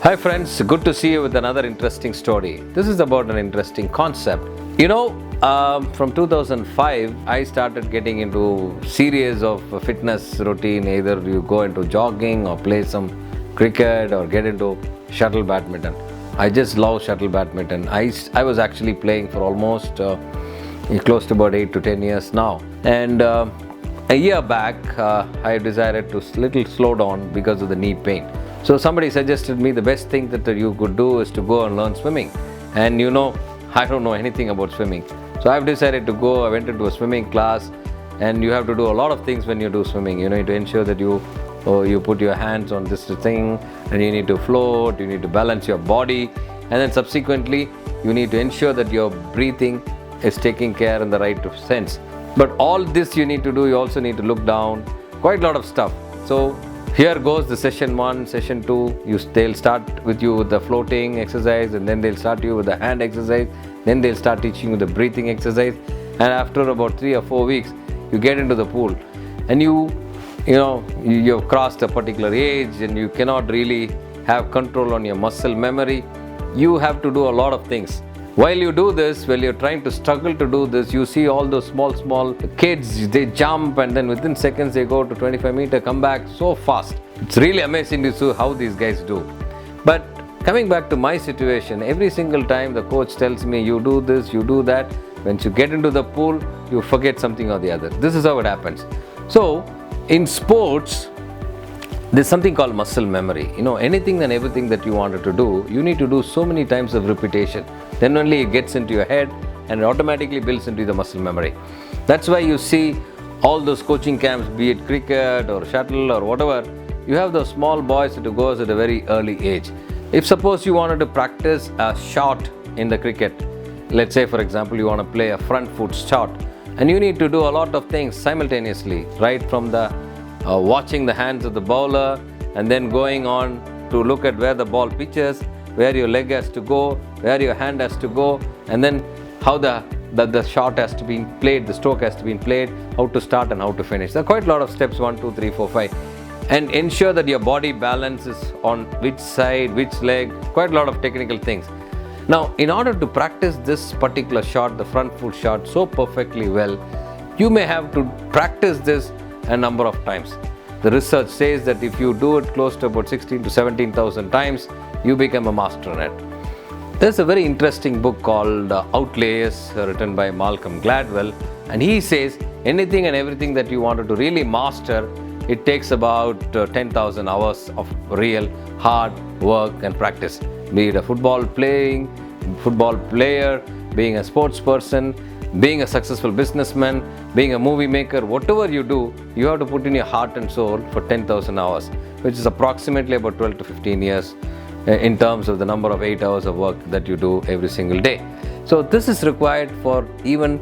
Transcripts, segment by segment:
Hi friends, good to see you with another interesting story. This is about an interesting concept. From 2005, I started getting into series of fitness routine. Either you go into jogging or play some cricket or get into shuttle badminton. I just love shuttle badminton. I was actually playing for almost close to about 8 to 10 years now. And a year back, I decided to little slow down because of the knee pain. So somebody suggested me the best thing that you could do is to go and learn swimming. And I don't know anything about swimming. So I've decided to go. I went into a swimming class, and you have to do a lot of things when you do swimming. You need to ensure that you put your hands on this thing, and you need to float, you need to balance your body, and then subsequently you need to ensure that your breathing is taking care in the right sense. But all this you need to do, you also need to look down, quite a lot of stuff. So here goes the session 1, session 2. They'll start with you with the floating exercise, and then they'll start you with the hand exercise. Then they'll start teaching you the breathing exercise. And after about 3 or 4 weeks, you get into the pool, and you've crossed a particular age, and you cannot really have control on your muscle memory. You have to do a lot of things. While you do this, while you're trying to struggle to do this, you see all those small kids, they jump, and then within seconds they go to 25 meters, come back so fast. It's really amazing to see how these guys do. But coming back to my situation, every single time the coach tells me, you do this, you do that, once you get into the pool, you forget something or the other. This is how it happens. So in sports, there's something called muscle memory. Anything and everything that you wanted to do, you need to do so many times of repetition. Then only it gets into your head and it automatically builds into the muscle memory. That's why you see all those coaching camps, be it cricket or shuttle or whatever, you have those small boys that goes at a very early age. If suppose you wanted to practice a shot in the cricket, let's say for example you want to play a front foot shot, and you need to do a lot of things simultaneously, right from the watching the hands of the bowler, and then going on to look at where the ball pitches, where your leg has to go, where your hand has to go, and then how the shot has to be played, the stroke has to be played, how to start and how to finish. There are quite a lot of steps, 1, 2, 3, 4, 5. And ensure that your body balance is on which side, which leg, quite a lot of technical things. Now, in order to practice this particular shot, the front foot shot, so perfectly well, you may have to practice this a number of times. The research says that if you do it close to about 16 to 17,000 times, you become a master in it. There's a very interesting book called Outliers, written by Malcolm Gladwell, and he says anything and everything that you wanted to really master, it takes about 10,000 hours of real hard work and practice. Be it a football player, being a sports person, being a successful businessman, being a movie maker, whatever you do, you have to put in your heart and soul for 10,000 hours, which is approximately about 12 to 15 years in terms of the number of 8 hours of work that you do every single day. So this is required for even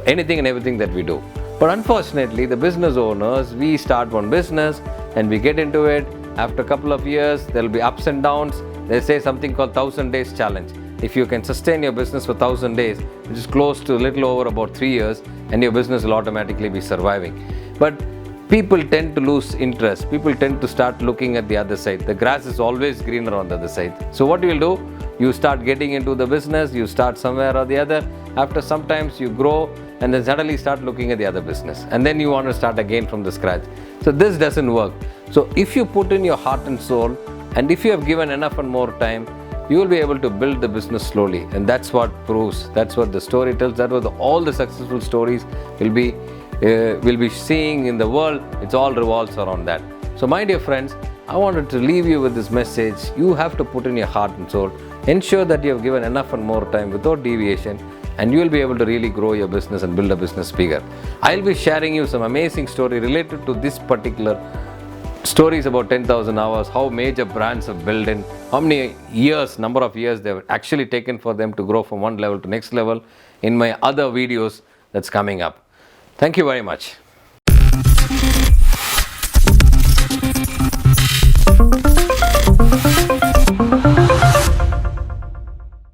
anything and everything that we do. But unfortunately, the business owners, we start one business and we get into it. After a couple of years, there will be ups and downs. They say something called 1,000 days challenge. If you can sustain your business for 1,000 days, which is close to a little over about 3 years, and your business will automatically be surviving. But people tend to lose interest. People tend to start looking at the other side. The grass is always greener on the other side. So what you will do, you start getting into the business, you start somewhere or the other. After sometimes you grow, and then suddenly start looking at the other business. And then you want to start again from the scratch. So this doesn't work. So if you put in your heart and soul, and if you have given enough and more time, you will be able to build the business slowly. And that's what proves, that's what the story tells, that was all the successful stories will be seeing in the world. It all revolves around that. So my dear friends, I wanted to leave you with this message. You have to put in your heart and soul. Ensure that you have given enough and more time without deviation, and you will be able to really grow your business and build a business bigger. I'll be sharing you some amazing story related to this particular stories about 10,000 hours, how major brands have built in, how many years, number of years they've actually taken for them to grow from one level to next level in my other videos that's coming up. Thank you very much.